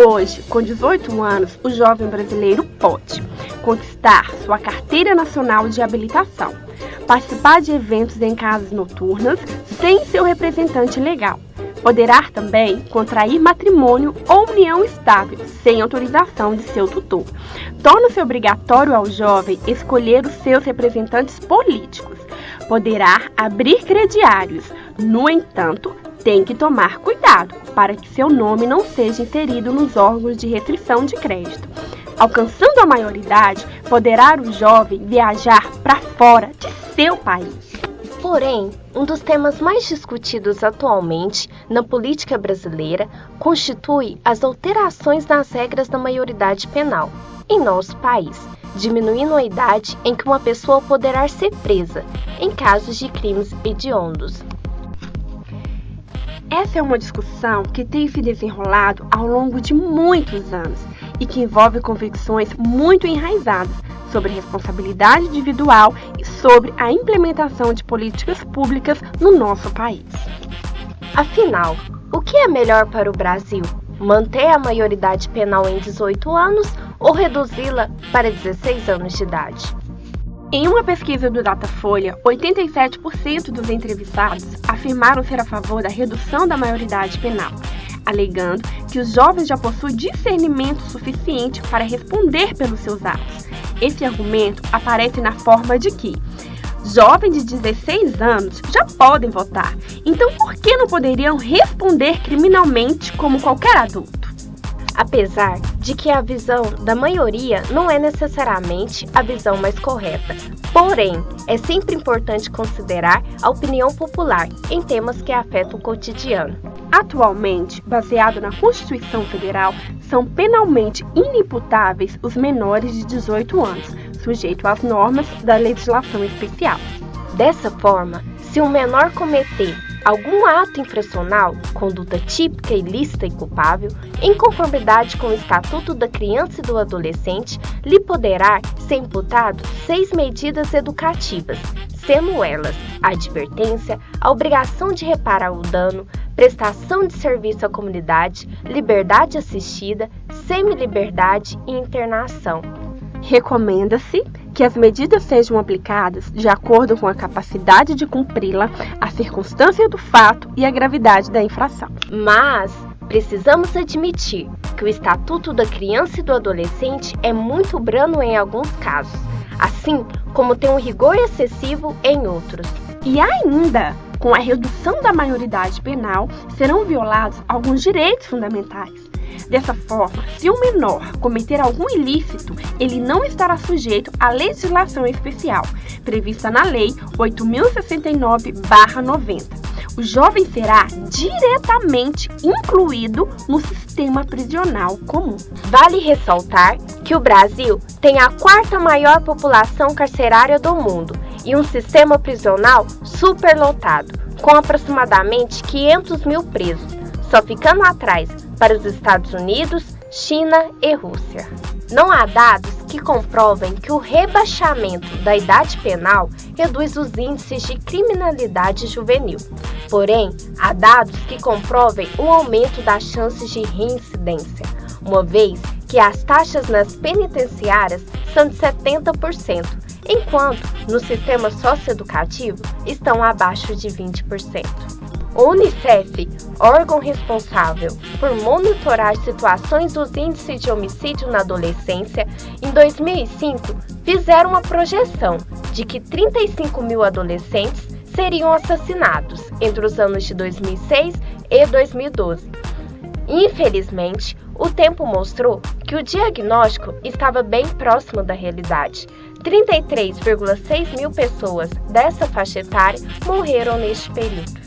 Hoje, com 18 anos, o jovem brasileiro pode conquistar sua carteira nacional de habilitação, participar de eventos em casas noturnas sem seu representante legal. Poderá também contrair matrimônio ou união estável, sem autorização de seu tutor. Torna-se obrigatório ao jovem escolher os seus representantes políticos. Poderá abrir crediários. No entanto, tem que tomar cuidado para que seu nome não seja inserido nos órgãos de restrição de crédito. Alcançando a maioridade, poderá o jovem viajar para fora de seu país. Porém, um dos temas mais discutidos atualmente na política brasileira constitui as alterações nas regras da maioridade penal em nosso país, diminuindo a idade em que uma pessoa poderá ser presa em casos de crimes hediondos. Essa é uma discussão que tem se desenrolado ao longo de muitos anos e que envolve convicções muito enraizadas sobre responsabilidade individual e sobre a implementação de políticas públicas no nosso país. Afinal, o que é melhor para o Brasil? Manter a maioridade penal em 18 anos ou reduzi-la para 16 anos de idade? Em uma pesquisa do Datafolha, 87% dos entrevistados afirmaram ser a favor da redução da maioridade penal, alegando que os jovens já possuem discernimento suficiente para responder pelos seus atos. Esse argumento aparece na forma de que jovens de 16 anos já podem votar, então por que não poderiam responder criminalmente como qualquer adulto? Apesar de que a visão da maioria não é necessariamente a visão mais correta, porém, é sempre importante considerar a opinião popular em temas que afetam o cotidiano. Atualmente, baseado na Constituição Federal, são penalmente inimputáveis os menores de 18 anos, sujeitos às normas da legislação especial. Dessa forma, se um menor cometer algum ato infracional, conduta típica, ilícita e culpável, em conformidade com o Estatuto da Criança e do Adolescente, lhe poderá ser imputado 6 medidas educativas, sendo elas a advertência, a obrigação de reparar o dano, prestação de serviço à comunidade, liberdade assistida, semi-liberdade e internação. Recomenda-se que as medidas sejam aplicadas de acordo com a capacidade de cumpri-la, a circunstância do fato e a gravidade da infração. Mas precisamos admitir que o Estatuto da Criança e do Adolescente é muito brando em alguns casos, assim como tem um rigor excessivo em outros. E ainda, com a redução da maioridade penal, serão violados alguns direitos fundamentais. Dessa forma, se um menor cometer algum ilícito, ele não estará sujeito à legislação especial, prevista na Lei 8.069/90. O jovem será diretamente incluído no sistema prisional comum. Vale ressaltar que o Brasil tem a 4ª maior população carcerária do mundo e um sistema prisional superlotado, com aproximadamente 500 mil presos, só ficando atrás para os Estados Unidos, China e Rússia. Não há dados que comprovem que o rebaixamento da idade penal reduz os índices de criminalidade juvenil. Porém, há dados que comprovem o aumento das chances de reincidência, uma vez que as taxas nas penitenciárias são de 70%, enquanto no sistema socioeducativo estão abaixo de 20%. O Unicef, órgão responsável por monitorar situações dos índices de homicídio na adolescência, em 2005 fizeram uma projeção de que 35 mil adolescentes seriam assassinados entre os anos de 2006 e 2012. Infelizmente, o tempo mostrou que o diagnóstico estava bem próximo da realidade. 33,6 mil pessoas dessa faixa etária morreram neste período.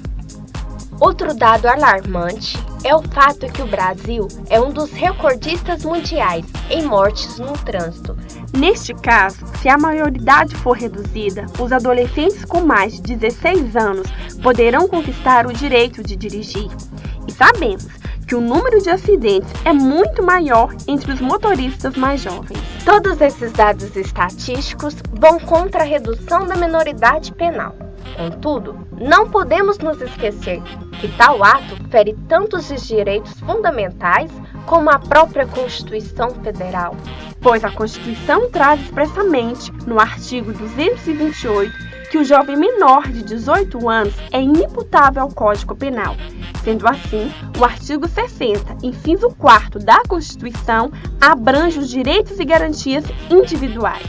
Outro dado alarmante é o fato que o Brasil é um dos recordistas mundiais em mortes no trânsito. Neste caso, se a maioridade for reduzida, os adolescentes com mais de 16 anos poderão conquistar o direito de dirigir. E sabemos que o número de acidentes é muito maior entre os motoristas mais jovens. Todos esses dados estatísticos vão contra a redução da menoridade penal. Contudo, não podemos nos esquecer e tal ato fere tanto os direitos fundamentais como a própria Constituição Federal. Pois a Constituição traz expressamente, no artigo 228, que o jovem menor de 18 anos é inimputável ao Código Penal. Sendo assim, o artigo 60, inciso 4º da Constituição, abrange os direitos e garantias individuais.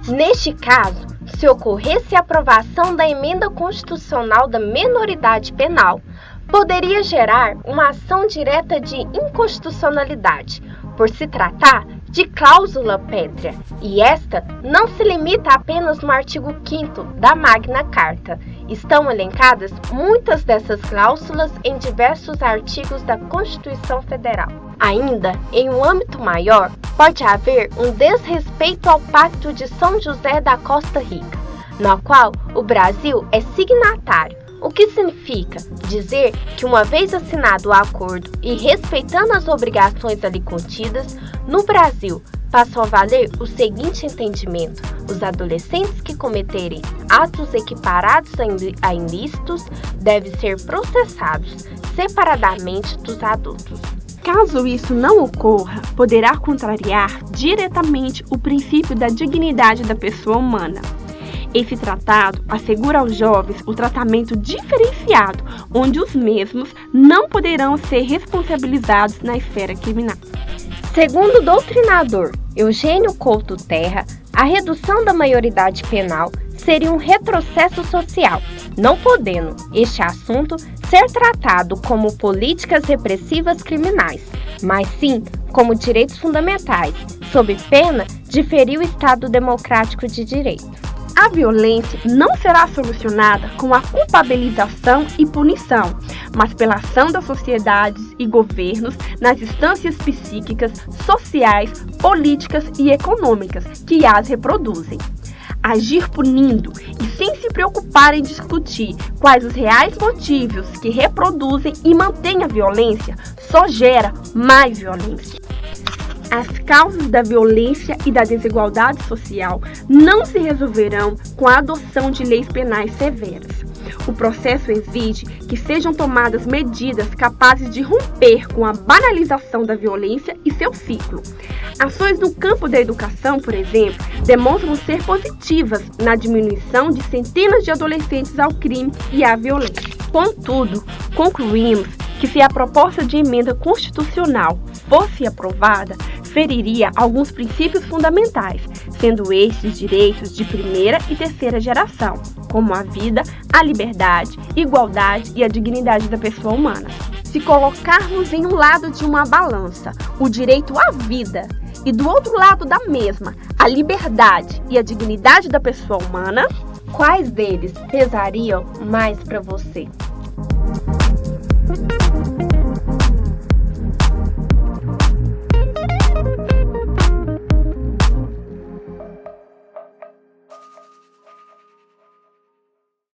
Neste caso, se ocorresse a aprovação da emenda constitucional da menoridade penal, poderia gerar uma ação direta de inconstitucionalidade, por se tratar de cláusula pétrea, e esta não se limita apenas no artigo 5º da Magna Carta. Estão elencadas muitas dessas cláusulas em diversos artigos da Constituição Federal. Ainda, em um âmbito maior, pode haver um desrespeito ao Pacto de São José da Costa Rica, no qual o Brasil é signatário, o que significa dizer que, uma vez assinado o acordo e respeitando as obrigações ali contidas, no Brasil passou a valer o seguinte entendimento: os adolescentes que cometerem atos equiparados a ilícitos devem ser processados separadamente dos adultos. Caso isso não ocorra, poderá contrariar diretamente o princípio da dignidade da pessoa humana. Esse tratado assegura aos jovens o tratamento diferenciado, onde os mesmos não poderão ser responsabilizados na esfera criminal. Segundo o doutrinador Eugênio Couto Terra, a redução da maioridade penal seria um retrocesso social, não podendo este assunto ser tratado como políticas repressivas criminais, mas sim como direitos fundamentais, sob pena de ferir o Estado democrático de direito. A violência não será solucionada com a culpabilização e punição, mas pela ação das sociedades e governos nas instâncias psíquicas, sociais, políticas e econômicas que as reproduzem. Agir punindo e sem se preocupar em discutir quais os reais motivos que reproduzem e mantêm a violência só gera mais violência. As causas da violência e da desigualdade social não se resolverão com a adoção de leis penais severas. O processo exige que sejam tomadas medidas capazes de romper com a banalização da violência e seu ciclo. Ações no campo da educação, por exemplo, demonstram ser positivas na diminuição de centenas de adolescentes ao crime e à violência. Contudo, concluímos que se a proposta de emenda constitucional fosse aprovada, feriria alguns princípios fundamentais, sendo estes direitos de primeira e terceira geração, como a vida, a liberdade, igualdade e a dignidade da pessoa humana. Se colocarmos em um lado de uma balança o direito à vida e do outro lado da mesma a liberdade e a dignidade da pessoa humana, quais deles pesariam mais para você?